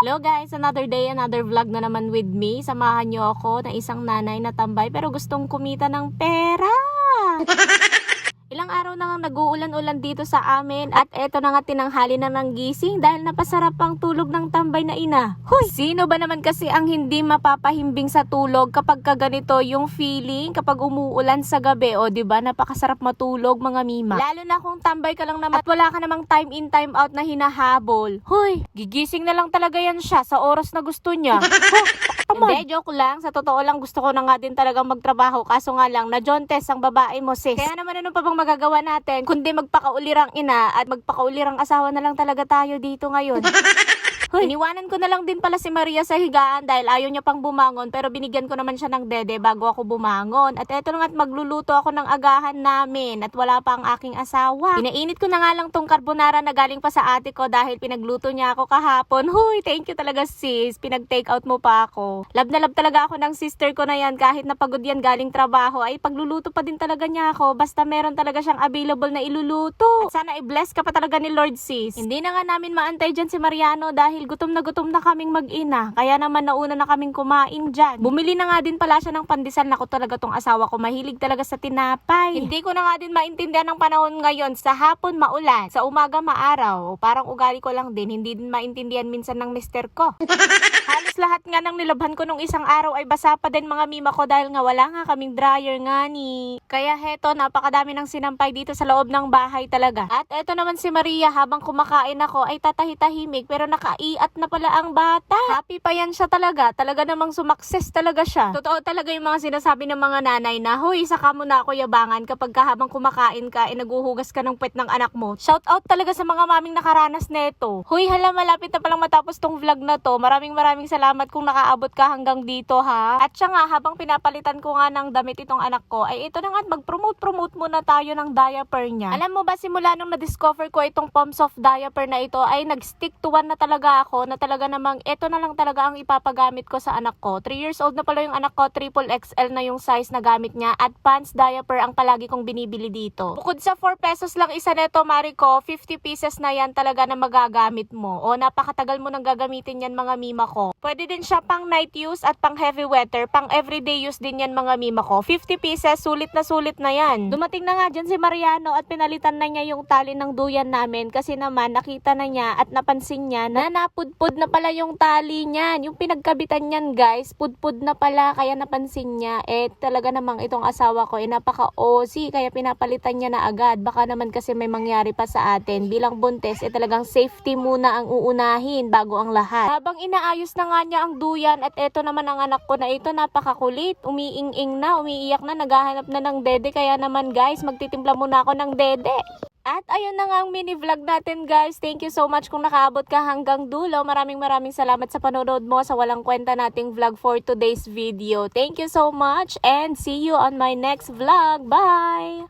Hello guys, another day, another vlog na naman with me. Samahan niyo ako na isang nanay na tambay pero gustong kumita ng pera. Ilang araw na nga nag-uulan-ulan dito sa amin at eto na nga tinanghali na ng gising dahil napasarap ang tulog ng tambay na ina. Huy! Sino ba naman kasi ang hindi mapapahimbing sa tulog kapag kaganito yung feeling kapag umuulan sa gabi? O diba, napakasarap matulog mga mima. Lalo na kung tambay ka lang naman at wala ka namang time in time out na hinahabol. Huy! Gigising na lang talaga yan siya sa oras na gusto niya. Hindi, joke lang. Sa totoo lang, gusto ko na nga din talagang magtrabaho. Kaso nga lang, na-jontes ang babae mo, sis. Kaya naman ano pa bang magagawa natin? Kundi magpakaulirang ina at magpakaulirang asawa na lang talaga tayo dito ngayon. Hoy, iniwanan ko na lang din pala si Maria sa higaan dahil ayaw niya pang bumangon pero binigyan ko naman siya ng dede bago ako bumangon. At eto na nga't magluluto ako ng agahan namin at wala pa ang aking asawa. Pinainit ko na nga lang tong carbonara na galing pa sa ate ko dahil pinagluto niya ako kahapon. Huy, thank you talaga sis. Pinag-take out mo pa ako. Love na love talaga ako ng sister ko na yan kahit napagod yan galing trabaho ay pagluluto pa din talaga niya ako basta meron talaga siyang available na iluluto. At sana i-bless ka pa talaga ni Lord sis. Hindi na nga namin maantay dyan si Mariano dahil gutom na kaming mag-ina. Kaya naman nauna na kaming kumain dyan. Bumili na nga din pala siya ng pandesal. Naku talaga tong asawa ko. Mahilig talaga sa tinapay. Hindi ko na nga din maintindihan ng panahon ngayon. Sa hapon maulan. Sa umaga maaraw. Parang ugali ko lang din. Hindi din maintindihan minsan ng mister ko. Halos lahat nga ng nilabhan ko nung isang araw ay basa pa din mga mima ko dahil nga wala nga kaming dryer nga ni. Kaya heto, napakadami ng sinampay dito sa loob ng bahay talaga. At eto naman si Maria habang kumakain ako ay tatahitahimik pero nakaiat na pala ang bata. Happy pa yan siya talaga. Talaga namang sumakses talaga siya. Totoo talaga yung mga sinasabi ng mga nanay na, huy, saka mo na ako yabangan kapag habang kumakain ka, naguhugas ka ng puwet ng anak mo. Shout out talaga sa mga maming nakaranas neto. Huy, hala, malapit na palang matapos tong vlog na to. Maraming salamat kung nakaabot ka hanggang dito ha. At siya nga, habang pinapalitan ko nga ng damit itong anak ko, ay ito na nga, mag-promote muna tayo ng diaper niya. Alam mo ba, simula nung na-discover ko itong Palms of diaper na ito, ay nag-stick to one na talaga ako, na talaga namang ito na lang talaga ang ipapagamit ko sa anak ko. 3 years old na pala yung anak ko, triple XL na yung size na gamit niya, at pants diaper ang palagi kong binibili dito. Bukod sa 4 pesos lang isa neto, Mariko, 50 pieces na yan talaga na magagamit mo. O napakatagal mo nang gagamitin yan mga mima ko. Pwede din siya pang night use at pang heavy weather, pang everyday use din yan mga mima ko. 50 pieces, sulit na yan. Dumating na nga dyan si Mariano at pinalitan na niya yung tali ng duyan namin kasi naman nakita na niya at napansin niya na napudpud na pala yung tali niyan. Yung pinagkabitan niyan guys, pudpud na pala kaya napansin niya. Talaga namang itong asawa ko napaka-OC kaya pinapalitan niya na agad. Baka naman kasi may mangyari pa sa atin. Bilang buntes, talagang safety muna ang uunahin bago ang lahat. Habang inaayos na nga niya ang duyan at eto naman ang anak ko na ito napakakulit. Umiing-ing na, umiiyak na, naghahanap na ng dede. Kaya naman guys, magtitimpla muna ako ng dede. At ayun na nga ang mini vlog natin guys. Thank you so much kung nakaabot ka hanggang dulo. Maraming salamat sa panonood mo sa walang kwenta nating vlog for today's video. Thank you so much and see you on my next vlog. Bye!